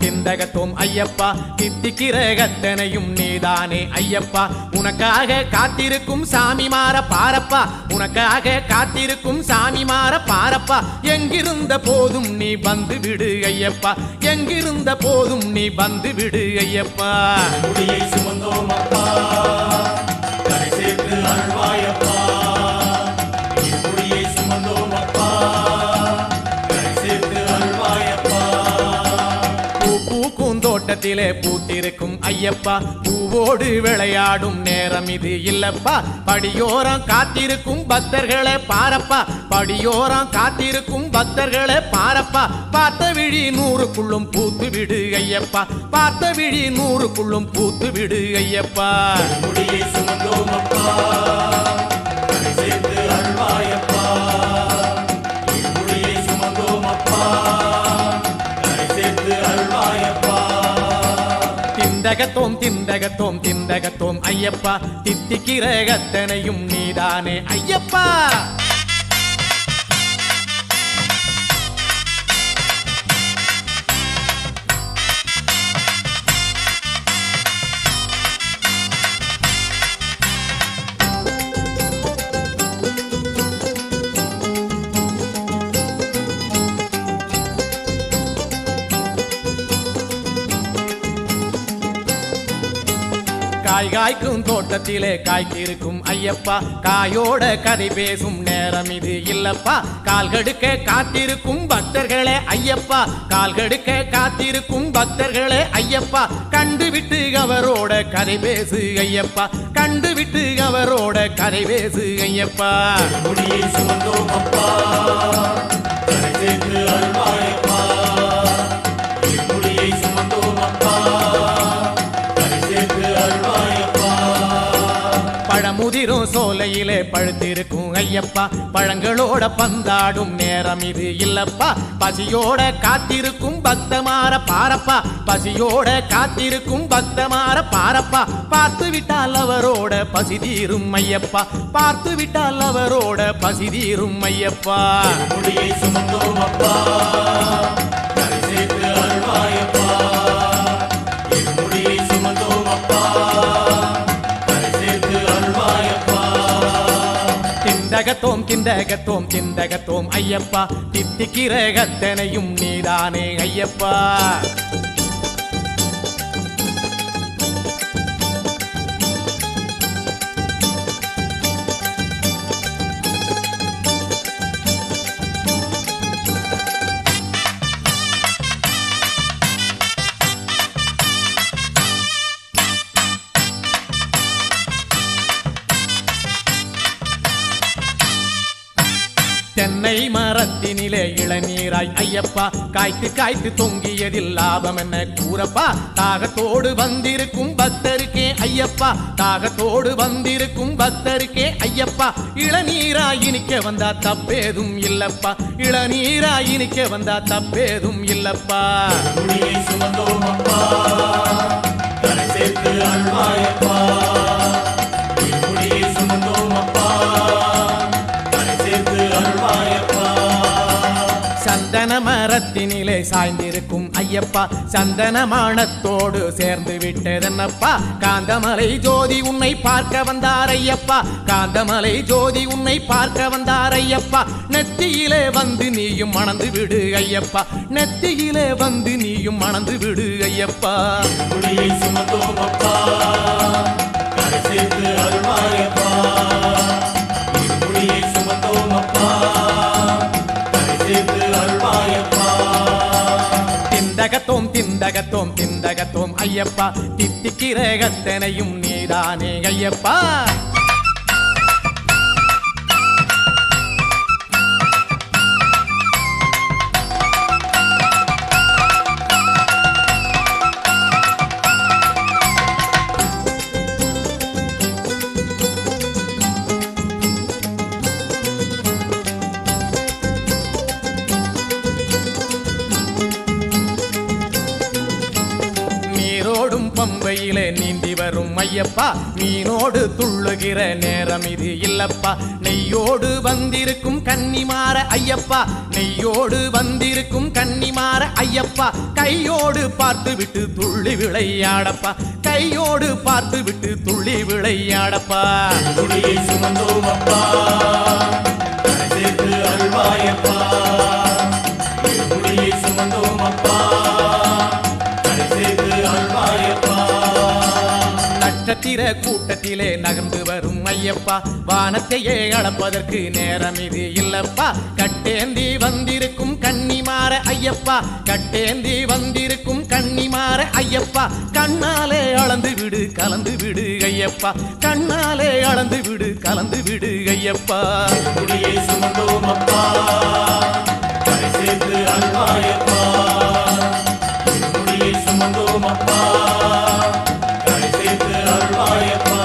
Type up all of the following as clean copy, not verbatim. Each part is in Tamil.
திந்தகத்தோம் ஐயப்பா தித்திக்கிற கத்தனையும் நீதானே ஐயப்பா உனக்காக காத்திருக்கும் சாமி மாற பாரப்பா உனக்காக காத்திருக்கும் சாமி மாற பாரப்பா எங்கிருந்த போதும் நீ வந்து விடு ஐயப்பா எங்கிருந்த போதும் நீ வந்து விடு ஐயப்பா முடியை சுமந்தோம் அப்பா கரை சேர்த்து அருள்வாயப்பா முடியை சுமந்தோம் அப்பா கரை சேர்த்து அருள்வாயப்பா பூக்கும் தோட்டத்திலே பூத்திருக்கும் ஐயப்பா பூவோடு விளையாடும் நேரம் இது இல்லப்பா படியோரம் காத்திருக்கும் பக்தர்களை பாரப்பா படியோரம் காத்திருக்கும் பக்தர்களை பாரப்பா பார்த்த விழி 100க்குள்ளும் பூத்து விடு ஐயப்பா பார்த்த விழி 100க்குள்ளும் பூத்து விடு ஐயப்பா முடியை சுமந்தோம் அப்பா கரை சேர்த்து அருள்வாயப்பா முடியை சுமந்தோம் அப்பா கரை சேர்த்து அருள்வாயப்பா திந்தகத்தோம் ஐயப்பா தித்திக்கிற கத்தனையும் நீதானே ஐயப்பா காய்க்கும் தோட்டத்திலே காய்க்கிருக்கும் ஐயப்பா காயோட கதை பேசும் நேரம் இது இல்லப்பா கால்கடுக்க காத்திருக்கும் பக்தர்களே ஐயப்பா கால்கடுக்க காத்திருக்கும் பக்தர்களே ஐயப்பா கண்டுவிட்டு அவரோட கதை பேசு ஐயப்பா கண்டுவிட்டு அவரோட கதை பேசு ஐயப்பா முடியை சுமந்தோம் அப்பா கரை சேர்த்து அருள்வாயப்பா முடியை சுமந்தோம் அப்பா கரை சேர்த்து அருள்வாயப்பா பழமுதிரும் சோலையிலே பழுத்திருக்கும் ஐயப்பா பழங்களோட பந்தாடும் நேரம் இது இல்லப்பா பசியோட காத்திருக்கும் பக்தமார பாரப்பா பசியோட காத்திருக்கும் பக்தமார பாரப்பா பார்த்து விட்டால் அவரோட பசி தீரும் ஐயப்பா பார்த்து விட்டால் அவரோட பசி தீரும் ஐயப்பா முடியை சுமந்தோம் அப்பா கரை சேர்த்து அருள்வாயப்பா முடியை சுமந்தோம் அப்பா கரை சேர்த்து அருள்வாயப்பா திந்தகத்தோம் ஐயப்பா தித்திக்கிற கத்தனையும் நீதானே ஐயப்பா தென்னை மரத்தினிலே இளநீராய் ஐயப்பா காய்த்து தொங்கியதில் லாபம் என்ன கூறப்பா தாகத்தோடு வந்திருக்கும் பக்தருக்கே ஐயப்பா தாகத்தோடு வந்திருக்கும் பக்தருக்கே ஐயப்பா இளநீராய் இனிக்க வந்தா தப்பேதும் இல்லப்பா இளநீராய் இனிக்க வந்தா தப்பேதும் இல்லப்பா முடியை சுமந்தோம் அப்பா கரை சேர்த்து அருள்வாயப்பா முடியை சுமந்தோம் அப்பா கரை சேர்த்து அருள்வாயப்பா சந்தன மரத்தினிலே சாய்ந்திருக்கும் ஐயப்பா சந்தனமானத்தோடு சேர்ந்து விட்டதென்னப்பா காந்தமலை ஜோதி உன்னை பார்க்க வந்தார் ஐயப்பா காந்தமலை ஜோதி உன்னை பார்க்க வந்தார் ஐயப்பா நெத்தியிலே வந்து நீயும் மணந்து விடு ஐயப்பா நெத்தியிலே வந்து நீயும் மணந்து விடு ஐயப்பா முடியை சுமந்தோம் அப்பா கரை சேர்த்து அருள்வாயப்பா முடியை சுமந்தோம் அப்பா கரை சேர்த்து அருள்வாயப்பா திந்தகத்தோம் ஐயப்பா தித்திக்கிற கத்தனையும் நீதானே ஐயப்பா பம்பை கரையிலே நீந்தி வரும் ஐயப்பா மீனோடு துள்ளுகிற நேரம் இது இல்லப்பா நெய்யோடு வந்திருக்கும் கன்னிமார ஐயப்பா நெய்யோடு வந்திருக்கும் கன்னிமார ஐயப்பா கையோடு பார்த்து விட்டு துள்ளி விளையாடப்பா கையோடு பார்த்து விட்டு துள்ளி விளையாடப்பா முடியை சுமந்தோம் அப்பா கரை சேர்த்து அருள்வாயப்பா முடியை சுமந்தோம் அப்பா கரை சேர்த்து அருள்வாயப்பா நட்சத்திர கூட்டத்திலே நகர்ந்து வரும் ஐயப்பா வானத்தையே அளப்பதற்கு நேரம் இது இல்லப்பா கட்டேந்தி வந்திருக்கும் கன்னிமார ஐயப்பா கட்டேந்தி வந்திருக்கும் கன்னிமார ஐயப்பா கண்ணாலே அளந்து விடு கலந்து விடு ஐயப்பா கண்ணாலே அளந்து விடு கலந்து விடு ஐயப்பா முடியை சுமந்தோம் அப்பா கரை சேர்த்து அருள்வாயப்பா முடியை சுமந்தோம் அப்பா கரை சேர்த்து அருள்வாயப்பா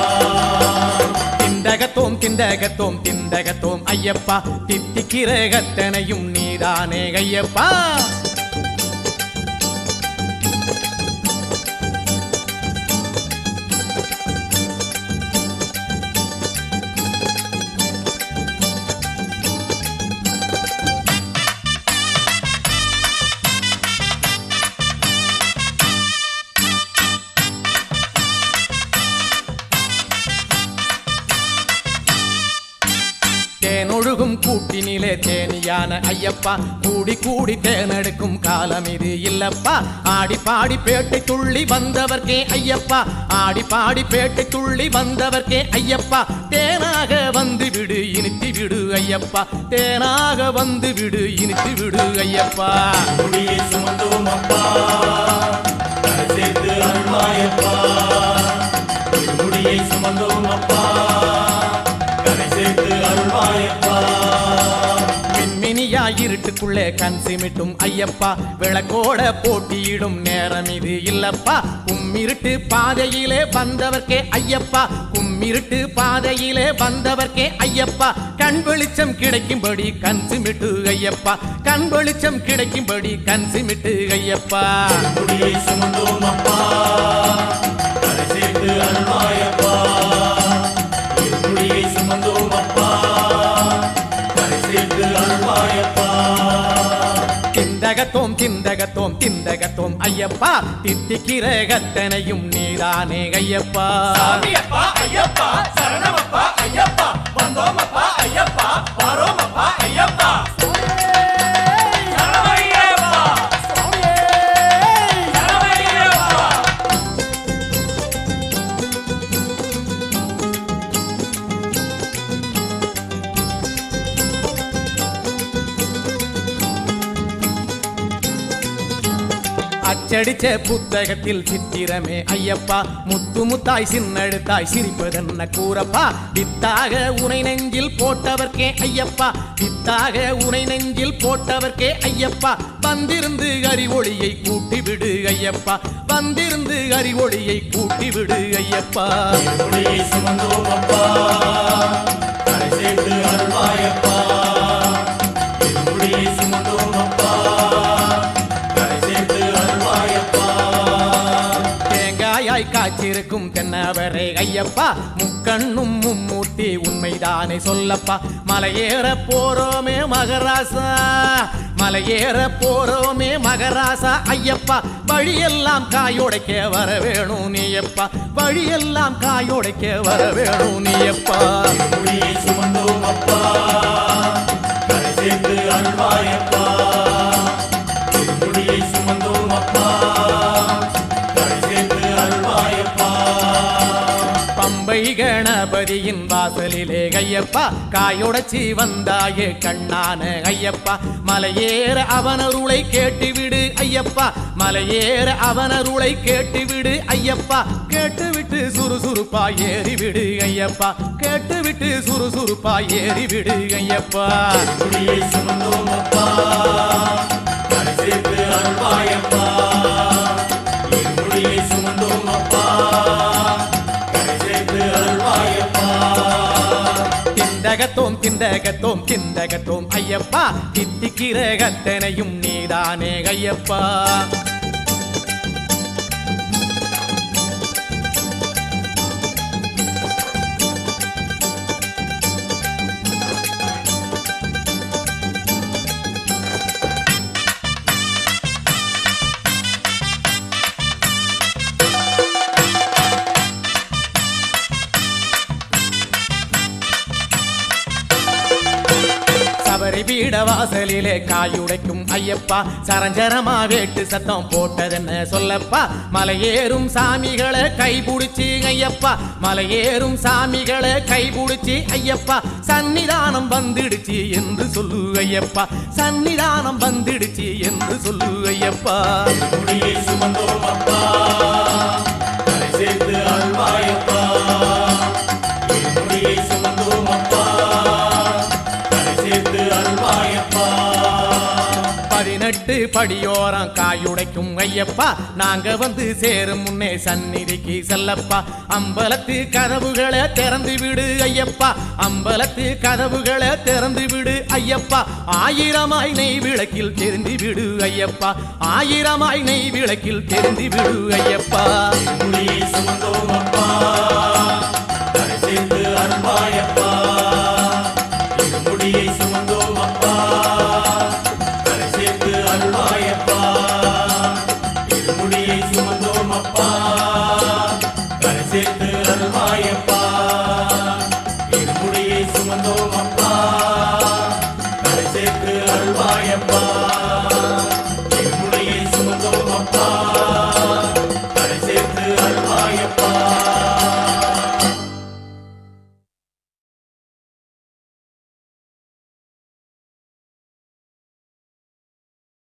திண்டகத்தோம் திண்டகத்தோம் திண்டகத்தோம் ஐயப்பா தித்திக்கிற கத்தனையும் நீதானே ஐயப்பா தேனொழுகும் கூட்டினிலே தேனியான ஐயப்பா கூடி கூடி தேனெடுக்கும் காலம் இது இல்லப்பா ஆடி பாடி பேட்டை துள்ளி வந்தவர்க்கே ஐயப்பா ஆடி பாடி பேட்டை துள்ளி வந்தவர்க்கே ஐயப்பா தேனாக வந்து விடு இனித்து விடு ஐயப்பா தேனாக வந்து விடு இனித்து விடு ஐயப்பா முடியை சுமந்தோம் அப்பா கரை சேர்த்து அருள்வாயப்பா முடியை சுமந்தோம் அப்பா கரை சேர்த்து அருள்வாயப்பா மின்மினியா இருட்டுக்குள்ளே கண் சிமிட்டும் ஐயப்பா விளக்கோட போட்டியிடும் நேரம் இது இல்லப்பா கும்மிருட்டு பாதையிலே வந்தவர்க்கே ஐயப்பா கும்மிருட்டு பாதையிலே வந்தவர்க்கே ஐயப்பா கண் வெளிச்சம் கிடைக்கும்படி கண் சிமிட்டு ஐயப்பா கண் வெளிச்சம் கிடைக்கும்படி கண் சிமிட்டு ஐயப்பா முடியை சுமந்தோம் அப்பா கரை சேர்த்து அருள்வாயப்பா முடியை சுமந்தோம் அப்பா கரை சேர்த்து அருள்வாயப்பா திண்டகத்தோம் திண்டகத்தோம் திண்டகத்தோம் ஐயப்பா தித்திக்கிற கத்தனையும் நீதானே ஐயப்பா சாமியப்பா ஐயப்பா சரணமப்பா ஐயப்பா வந்தோமப்பா ஐயப்பா பாரோமப்பா ஐயப்பா சரணமையப்பா சரணமையப்பா அச்சடிச்ச புத்தகத்தில் சித்திரமே ஐயப்பா முத்து முத்தாய் சின்னெடுத்தாய் சிரிப்பதென்ன கூறப்பா வித்தாக உனை நெஞ்சில் போட்டவர்க்கே ஐயப்பா வித்தாக உனை நெஞ்சில் போட்டவர்க்கே ஐயப்பா வந்திருந்து அறிவொளியை கூட்டிவிடு ஐயப்பா வந்திருந்து அறிவொளியை கூட்டிவிடு ஐயப்பா முடியை சுமந்தோம் அப்பா கரை சேர்த்து அருள்வாயப்பா முடியை சுமந்தோம் அப்பா கரை சேர்த்து அருள்வாயப்பா தேங்காயாய் காய்ச்சிருக்கும் தென்னவரே ஐயப்பா முக்கண்ணும் மும்மூர்த்தி உண்மைதானே சொல்லப்பா மலையேற போறோமே மகராசா மலையேற போறோமே மகராசா ஐயப்பா வழியெல்லாம் காயோடைக்க வர வேணும் நீயப்பா வழியெல்லாம் காயோடைக்க வர வேணும் நீயப்பா முடியை சுமந்தோம் அப்பா கரை சேர்த்து அருள்வாயப்பா முடியை சுமந்தோம் அப்பா கரை சேர்த்து அருள்வாயப்பா பம்பை கணபதியின் வாசலிலே ஐயப்பா காயுடைச்சி வந்தாயே கண்ணான ஐயப்பா மலையேற அவனருளை கேட்டுவிடு ஐயப்பா மலையேற அவனருளை கேட்டுவிடு ஐயப்பா கேட்டுவிட்டு சுறுசுறுப்பா ஏறிவிடு ஐயப்பா கேட்டுவிட்டு சுறுசுறுப்பா ஏறிவிடு ஐயப்பா முடியை சுமந்தோம் அப்பா கரை சேர்த்து அருள்வாயப்பா முடியை சுமந்தோம் அப்பா கரை சேர்த்து அருள்வாயப்பா திண்டகத்தோம் திண்டகத்தோம் திண்டகத்தோம் ஐயப்பா தித்திக்கிற கத்தனையும் நீதானே ஐயப்பா வீட வாசலிலே காயுடைக்கும் ஐயப்பா சரஞ்சரமா வேட்டு சத்தம் போட்டதென்ன சொல்லப்பா மலையேறும் சாமிகளை கைபிடிச்சி ஐயப்பா மலையேறும் சாமிகளை கைபிடிச்சி ஐயப்பா சன்னிதானம் வந்துடுச்சு என்று சொல்லு ஐயப்பா சன்னிதானம் வந்துடுச்சு என்று சொல்லு ஐயப்பா முடியை சுமந்தோம் அப்பா கரை சேர்த்து அருள்வாயப்பா முடியை சுமந்தோம் அப்பா கரை சேர்த்து அருள்வாயப்பா 18 படியோரம் காயுடைக்கும் ஐயப்பா நாங்க வந்து சேரும் முன்னே சந்நிதிக்கு செல்லப்பா அம்பலத்து கதவுகளை திறந்து விடு ஐயப்பா அம்பலத்து கதவுகளை திறந்து விடு ஐயப்பா ஆயிரமாய் நெய் விளக்கில் தெரிந்து விடு ஐயப்பா ஆயிரமாய் நெய் விளக்கில் தெரிந்து விடு ஐயப்பா முடியை சுமந்தோம் அப்பா கரை சேர்த்து அருள்வாயப்பா முடியை சுமந்தோம் அப்பா கரை சேர்த்து அருள்வாயப்பா முடியை சுமந்தோம் அப்பா கரை சேர்த்து அருள்வாயப்பா முடியை சுமந்தோம் அப்பா கரை சேர்த்து அருள்வாயப்பா முடியை சுமந்தோம் அப்பா கரை சேர்த்து அருள்வாயப்பா